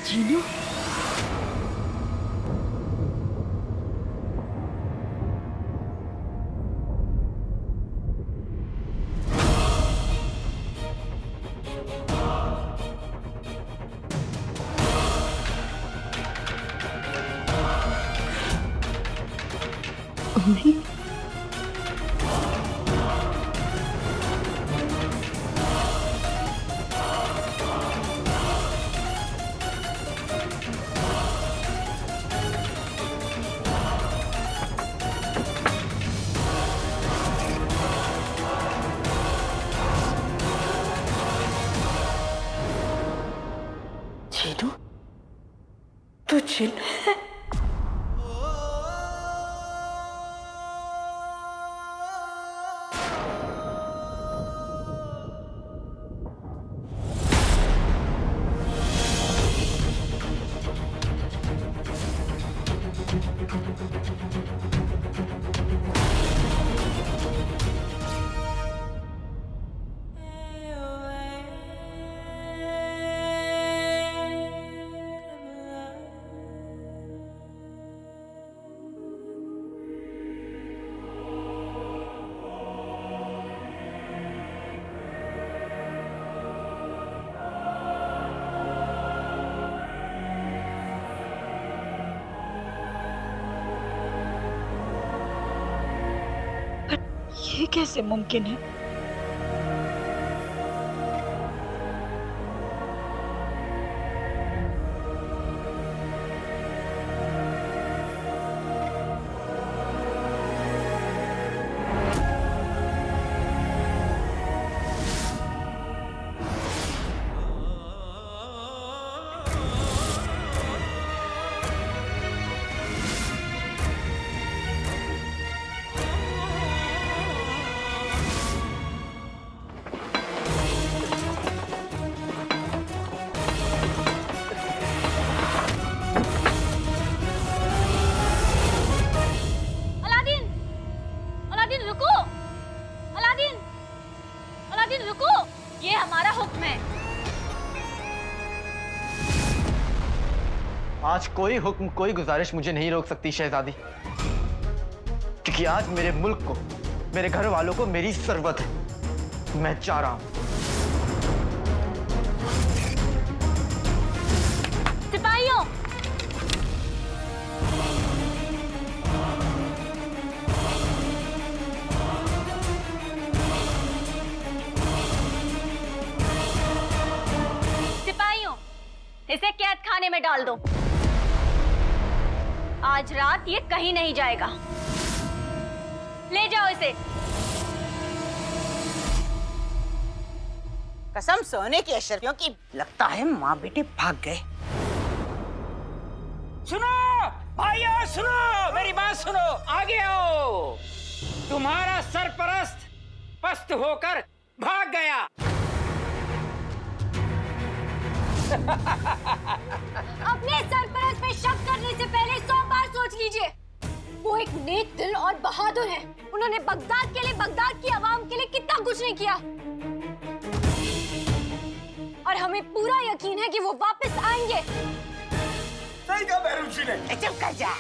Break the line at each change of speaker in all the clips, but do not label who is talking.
जीनू, अम्मी, जीनू, तू जिन है? ये कैसे मुमकिन है?
आज कोई हुक्म, कोई गुजारिश मुझे नहीं रोक सकती शहजादी, क्योंकि आज मेरे मुल्क को, मेरे घर वालों को मेरी जरूरत है। मैं जा रहा हूं।
सिपाहियों, सिपाहियों, इसे कैद खाने में डाल दो। आज रात ये कहीं नहीं जाएगा। ले जाओ इसे।
कसम सोने की अशरफियों की, लगता है माँ बेटे भाग गए।
सुनो भाइयों, सुनो मेरी बात सुनो, आगे आओ। तुम्हारा सरपरस्त पस्त होकर भाग गया।
अपने सरपरस्त पे शक करने से पहले 100 बार सोच लीजिए। वो एक नेक दिल और बहादुर है। उन्होंने बगदाद के लिए, बगदाद की आवाम के लिए कितना कुछ नहीं किया, और हमें पूरा यकीन है कि वो वापस आएंगे।
सही कहा बहरूजी ने।
चुप कर जा।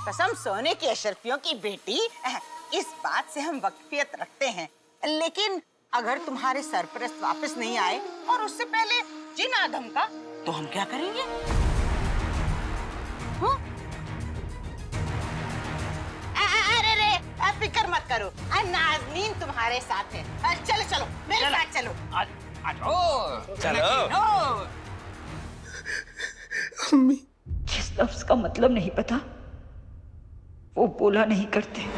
कसम सोने की अशरफियों की बेटी, इस बात से हम वाकिफियत रखते हैं, लेकिन अगर तुम्हारे सरपरस्त वापस नहीं आए और उससे पहले जिन आदम का, तो हम क्या करेंगे? अरे रे, फिक्र मत करो, नाज़नीन तुम्हारे साथ है। चलो चलो मेरे साथ चलो।
चलो।
अम्मी,
जिस लफ्ज का मतलब नहीं पता, वो बोला नहीं करते।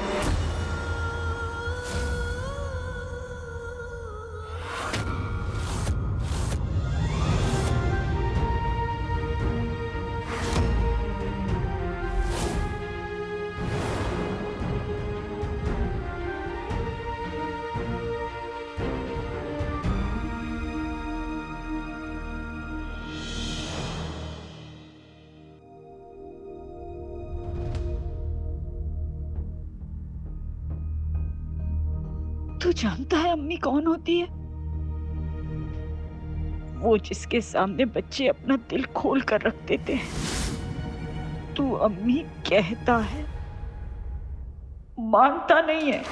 तू जानता है अम्मी कौन होती है?
वो जिसके सामने बच्चे अपना दिल खोल कर रख देते हैं, तू अम्मी कहता है, मानता नहीं है।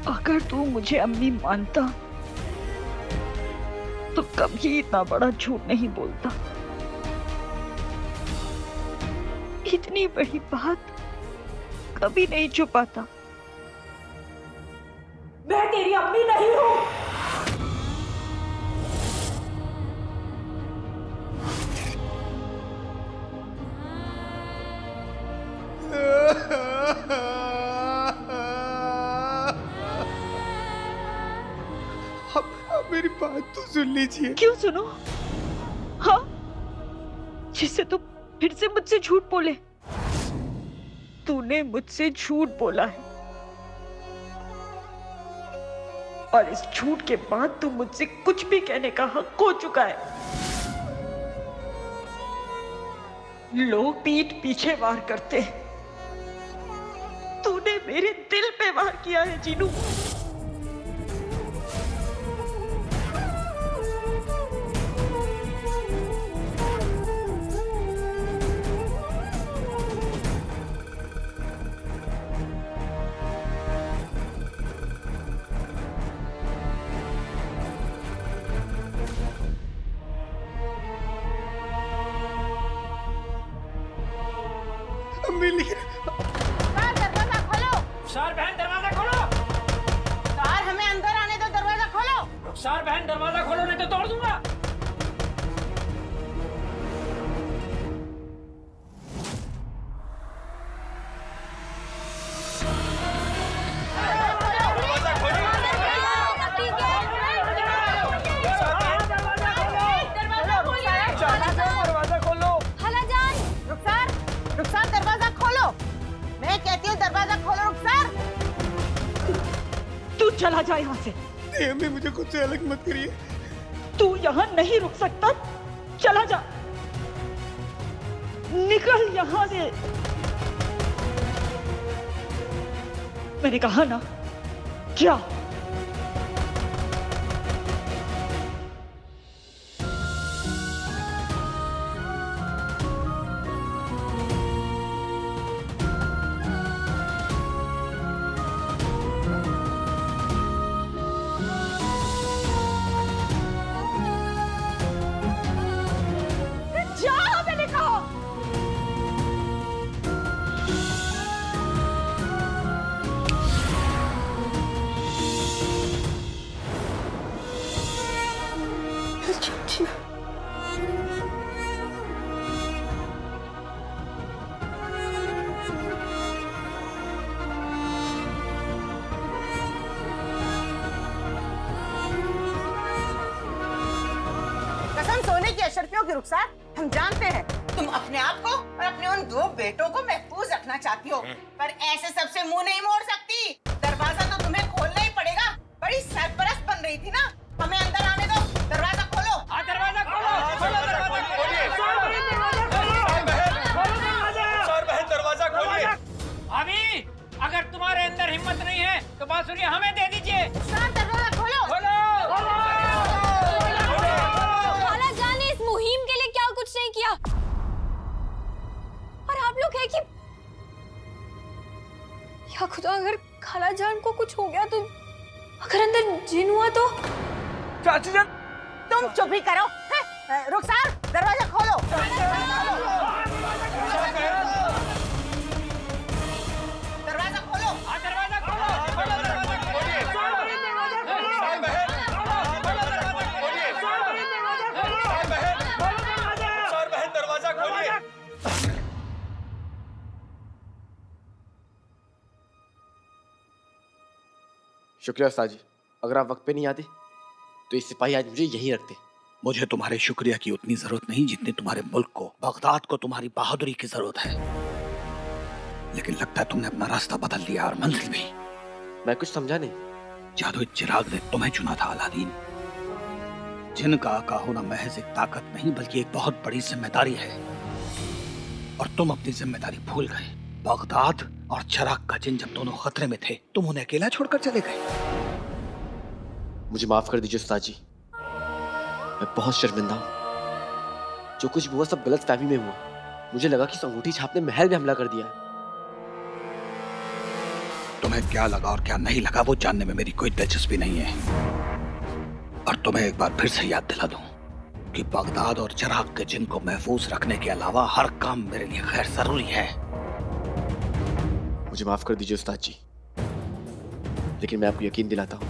अगर तू मुझे अम्मी मानता तो कभी इतना बड़ा झूठ नहीं बोलता। इतनी बड़ी बात कभी नहीं छुपाता। मैं तेरी अम्मी नहीं हूं।
अब मेरी बात तो सुन लीजिए।
क्यों सुनो? हाँ, जिससे तू फिर से मुझसे झूठ बोले। तूने मुझसे झूठ बोला है और इस झूठ के बाद तू मुझसे कुछ भी कहने का हक खो चुका है। लोग पीठ पीछे वार करते हैं, तूने मेरे दिल पे वार किया है जीनू।
अम्मी लेकिन
दरवाजा खोलो।
रुखसार बहन दरवाजा खोलो।
कार हमें अंदर आने दो, दरवाजा खोलो।
रुखसार बहन दरवाजा खोलो नहीं तो तोड़ दूंगा।
रुखसार दरवाजा खोलो। मैं कहती हूँ दरवाजा खोलो रुखसार।
तू चला जा यहाँ से।
नहीं अम्मी, मुझे खुद से अलग मत करिए।
तू यहाँ नहीं रुक सकता, चला जा, निकल यहाँ से। मैंने कहा ना, जा। जा, मैंने कहा।
कसम सोने की अशरफियों की रुखसार, हम जानते हैं तुम अपने आप को और अपने उन दो बेटों को महफूज रखना चाहती हो, पर ऐसे सबसे मुंह नहीं मोड़ सकती। दरवाजा तो तुम्हें खोलना ही पड़ेगा। बड़ी सरपरस्त बन रही थी ना, हमें अंदर आने दो। दरवाजा खोलो।
हाँ, दरवाजा खोलो। खोलो दरवाजा।
रुखसार बहन दरवाजा खोलिए।
अभी अगर तुम्हारे अंदर हिम्मत नहीं है तो बांसुरी हमें दे दीजिए।
रुखसार दरवाजा खोलो।
खोलो।
खाला जान ने इस मुहिम के लिए क्या कुछ नहीं किया, और आप लोग है कि या खुदा, अगर खाला जान को कुछ हो गया तो, अगर अंदर जिन हुआ तो।
चाची जान,
तुम चुप ही करो। रुखसार दरवाजा खोलो। दरवाजा खोलो।
हाँ, दरवाजा खोलो। खोलो दरवाजा।
रुखसार बहन दरवाजा खोलिए।
शुक्रिया उस्ताद जी, अगर आप वक्त पे नहीं आते तो ये सिपाही आज मुझे यहीं रखते।
मुझे तुम्हारे शुक्रिया की उतनी जरूरत नहीं जितनी तुम्हारे मुल्क को, बगदाद को तुम्हारी बहादुरी की जरूरत है। लेकिन लगता है तुमने अपना रास्ता बदल लिया और मंजिल भी।
मैं कुछ समझा नहीं।
जादू चिराग ने तुम्हें चुना था अलादीन। जिनका आका होना महज एक ताकत नहीं बल्कि एक बहुत बड़ी जिम्मेदारी है, और तुम अपनी जिम्मेदारी भूल गए। बगदाद और चिराग का जिन जब दोनों खतरे में थे तुम उन्हें अकेला छोड़कर चले गए।
मुझे माफ कर दीजिए उस्ताद जी, मैं बहुत शर्मिंदा हूँ। जो कुछ भी हुआ सब गलत फहमी में हुआ। मुझे लगा कि इस अंगूठी छाप ने महल में हमला कर दिया है।
तुम्हें क्या लगा और क्या नहीं लगा वो जानने में मेरी कोई दिलचस्पी नहीं है। और तुम्हें एक बार फिर से याद दिला दूं कि बगदाद और चिराग के जिन को महफूज रखने के अलावा हर काम मेरे लिए खैर जरूरी है।
मुझे माफ कर दीजिए उस्ताद जी, लेकिन मैं आपको यकीन दिलाता हूँ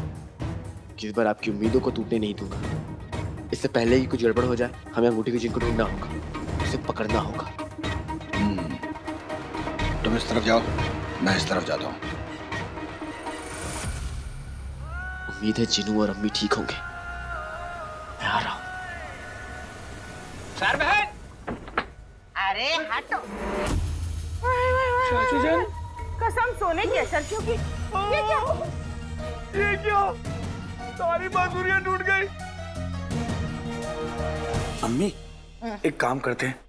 कि इस बार आपकी उम्मीदों को टूटने नहीं दूंगा। इससे पहले ही कुछ गड़बड़ हो जाए, हमें अंगूठी के जिन को ढूंढना होगा, उसे पकड़ना होगा।
तुम इस तरफ जाओ, मैं इस तरफ जाता हूँ।
उम्मीद है जिनू और अम्मी ठीक होंगे। मैं आ रहा हूँ।
सर बहन,
अरे हटो।
चाची जान,
कसम सोने की अशर्फियों की।
ये क्या? सारी बांसुरियां टूट गई। अम्मी, एक काम करते हैं,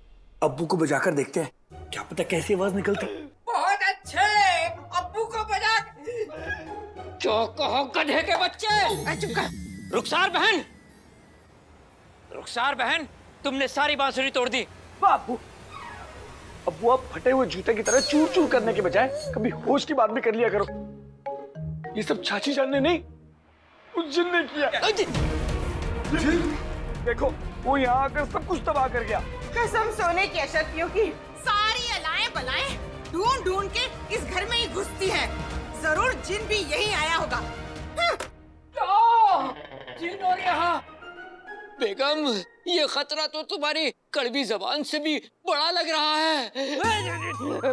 अब्बू को बजाकर देखते हैं, क्या पता कैसी आवाज निकलती।
बहुत अच्छे, अब्बू को बजा। जो कहो गधे के बच्चे। चुप कर। रुखसार बहन, तुमने सारी बांसुरी तोड़ दी।
अब्बू, अब्बू आप फटे हुए जूते की तरह चूर चूर करने के बजाय कभी होश की बात भी कर लिया करो। ये सब चाची जान ने नहीं, उस जिन ने किया। जिन? देखो, वो यहाँ आकर सब कुछ तबाह कर गया।
कसम सोने की अशर्फियों की। सारी अलाएं बलाएं ढूंढ ढूंढ के इस घर में ही घुसती है। जरूर जिन भी यही आया होगा।
जिन और यहाँ। बेगम, ये खतरा तो तुम्हारी कड़वी जबान से भी बड़ा लग रहा है।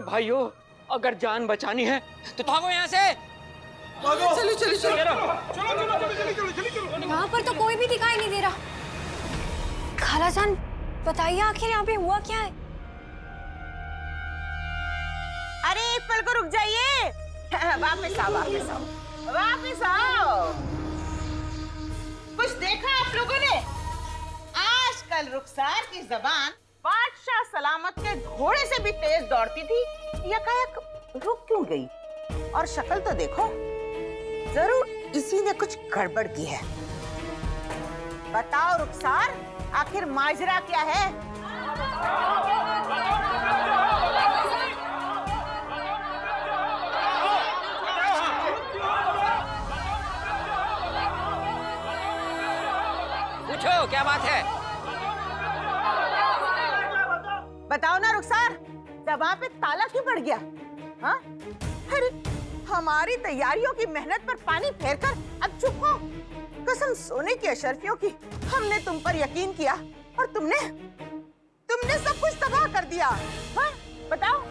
भाइयों, अगर जान बचानी है तो भागो यहाँ से।
चलो।
यहाँ पर तो कोई भी दिखाई नहीं दे रहा। खालाजान, बताइए आखिर यहाँ पे हुआ क्या है?
अरे एक पल को रुक जाइए। वापस आओ। कुछ देखा आप लोगों ने? आजकल रुखसार की जबान बादशाह सलामत के घोड़े से भी तेज दौड़ती थी, यकायक रुक क्यों गई? और शक्ल तो देखो, जरूर इसी ने कुछ गड़बड़ की है। बताओ रुखसार, आखिर माजरा क्या है?
पूछो, क्या बात है?
बताओ ना रुखसार, जबां पे ताला क्यों पड़ गया? हाँ? अरे हमारी तैयारियों की मेहनत पर पानी फेरकर अब चुप हो। कसम सोने की अशर्फियों की, हमने तुम पर यकीन किया और तुमने सब कुछ तबाह कर दिया। हाँ? बताओ।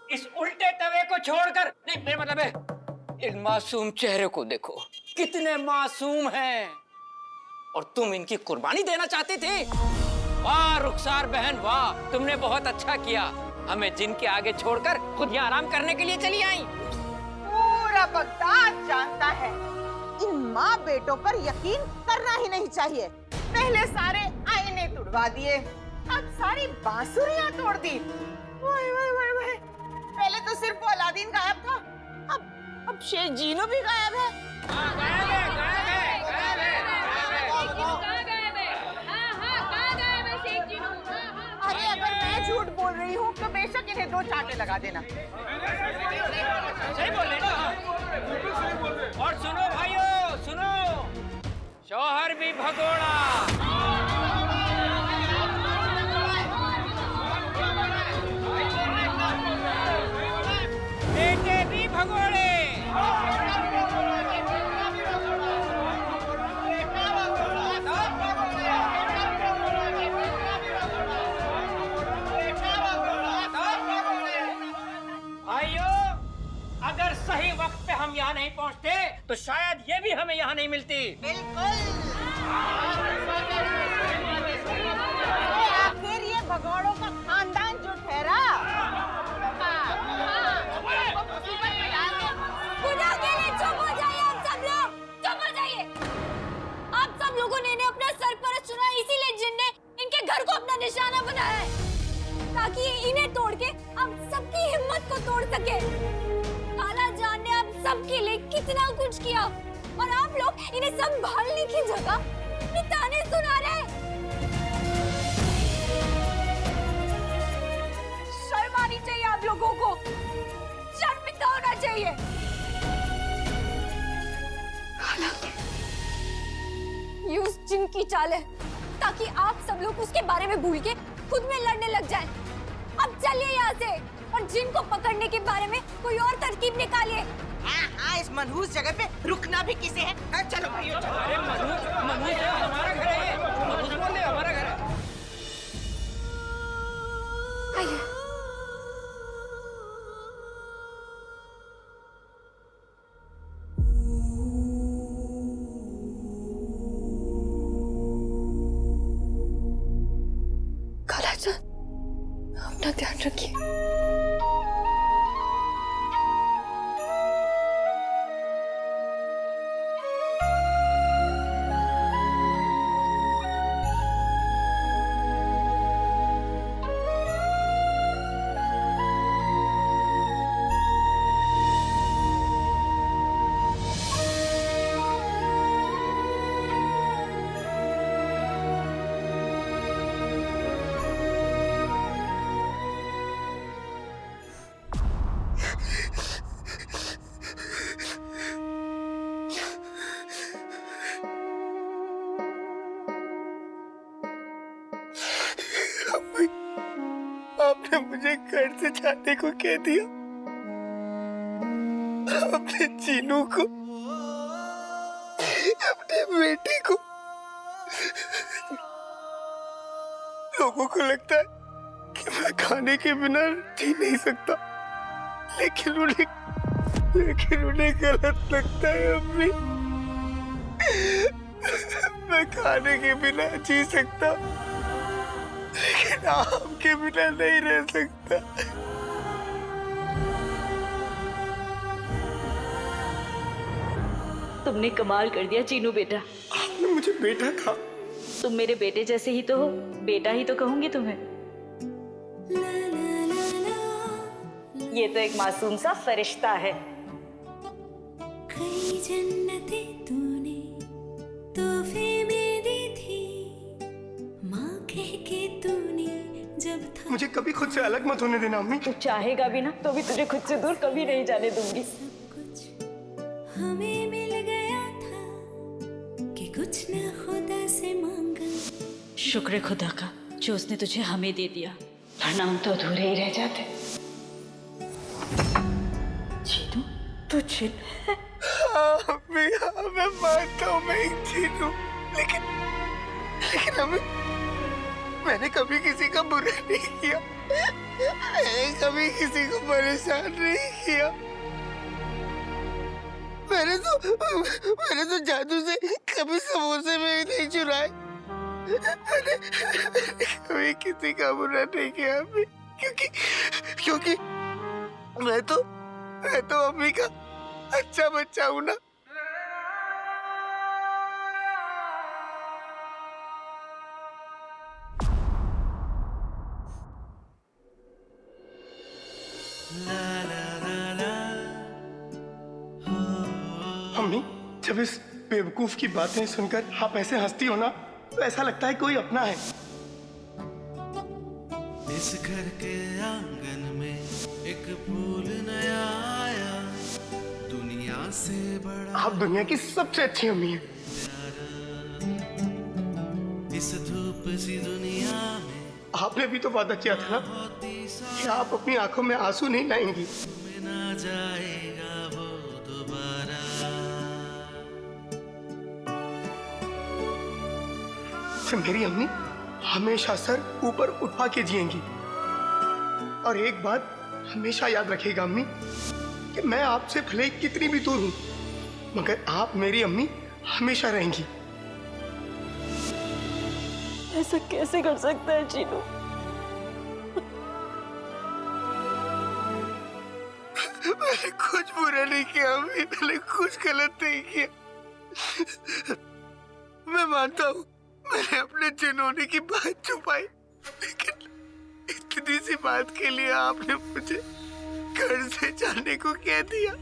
इस उल्टे तवे को छोड़कर, नहीं मेरा मतलब है इन मासूम चेहरे को देखो, कितने मासूम हैं। और तुम इनकी कुर्बानी देना चाहते थे। वाह रुखसार बहन, वाह, तुमने बहुत अच्छा किया। हमें जिन के आगे छोड़कर खुद यहाँ आराम करने के लिए चली आई।
पूरा बगदाद जानता है, इन माँ बेटों पर यकीन करना ही नहीं चाहिए। पहले सारे आईने तुड़वा दिए, अब सारी बांसुरियां तोड़ दी। वाह। पहले तो सिर्फ वो अलादीन गायब था, अब शेख जीनो भी गायब है। अरे अगर मैं झूठ बोल रही हूँ तो बेशक इन्हें 2 चांटे लगा देना।
सही बोल रहे ना? और सुनो भाइयों, सुनो, शौहर भी भगोड़ा, बेटे भी भगोड़े। अगर सही वक्त पे हम यहाँ नहीं पहुँचते तो शायद ये भी हमें यहाँ नहीं मिलती।
बिल्कुल। आखिर ये भगोड़ों का खानदान जो ठहरा।
चुप हो जाइए आप सब लोग, चुप हो जाइए। आप सब लोगों ने अपना सरपरस्त चुना, इसीलिए जिन ने इनके घर को अपना इतना कुछ किया और आप लोग इन्हें संभालने की जगह अपने ताने सुना रहे हैं। शर्म आनी चाहिए आप लोगों को, शर्मिंदा होना चाहिए। ये उस जिन की चाल है ताकि आप सब लोग उसके बारे में भूल के खुद में लड़ने लग जाएं। अब चलिए यहाँ से और जिन को पकड़ने के बारे में कोई और तरकीब निकालिए।
हाँ, इस मनहूस जगह पे रुकना भी किसे है? चलो भाइयों चलो।
अरे मनहूस हमारा घर है, मनहूस बोल रहे हमारा घर है।
आइए। कालाजान, अपना ध्यान रखिए।
आपने मुझे घर से जाने को कह दिया, अपने चीनू को, अपने बेटे को। लोगों को लगता है कि मैं खाने के बिना जी नहीं सकता, लेकिन उन्हें गलत लगता है अम्मी। मैं खाने के बिना जी सकता, लेकिन आपके बिना नहीं रह सकता।
तुमने कमाल कर दिया चीनू बेटा।
आपने मुझे बेटा कहा।
तुम मेरे बेटे जैसे ही तो हो, बेटा ही तो कहूंगी तुम्हें। ये तो एक मासूम सा फरिश्ता है।
कई जन्नतें तूने तोहफे में दी थी, माँ कह के तूने जब था।
मुझे कभी खुद से अलग मत होने देना अम्मी।
तू चाहेगा भी ना तो भी तुझे खुद से दूर कभी नहीं जाने दूंगी।
सब कुछ हमें मिल गया था कि कुछ न खुदा से मांगा।
शुक्र है खुदा का जो उसने तुझे हमें दे दिया, वरना हम तो अधूरे ही रह जाते। चीनू, तू चिन है?
अम्मी, हाँ, मैं मानता हूँ मैं एक चीन हूँ, लेकिन अम्मी, मैंने कभी किसी का बुरा नहीं किया, मैंने कभी किसी को परेशान नहीं किया। मैंने तो जादू से कभी समोसे में नहीं चुराए। मैंने कभी किसी का बुरा नहीं किया अम्मी, क्योंकि मैं तो अम्मी का अच्छा बच्चा हूँ ना। अम्मी, जब इस बेवकूफ की बातें सुनकर आप ऐसे हंसती हो ना, तो ऐसा लगता है कोई अपना है।
इस घर के आंगन में एक फूल नया आया, दुनिया से बड़ा।
आप दुनिया की सबसे अच्छी अम्मी हैं।
इस धूप सी दुनिया में
आपने भी तो वादा किया था ना कि आप अपनी आंखों में आंसू नहीं लाएंगी।
ना जाएगा वो दोबारा।
मेरी अम्मी हमेशा सर ऊपर उठा के जिएंगी। और एक बात हमेशा याद रखिएगा अम्मी, कि मैं आपसे भले कितनी भी दूर हूं, मगर आप मेरी अम्मी हमेशा रहेंगी।
ऐसा कैसे कर सकता है चीनू?
मैंने कुछ बुरा नहीं किया अम्मी, मैंने कुछ गलत नहीं किया। मैं मानता हूँ मैंने अपने जिन्होंने की बात छुपाई, लेकिन इतनी सी बात के लिए आपने मुझे घर से जाने को कह दिया।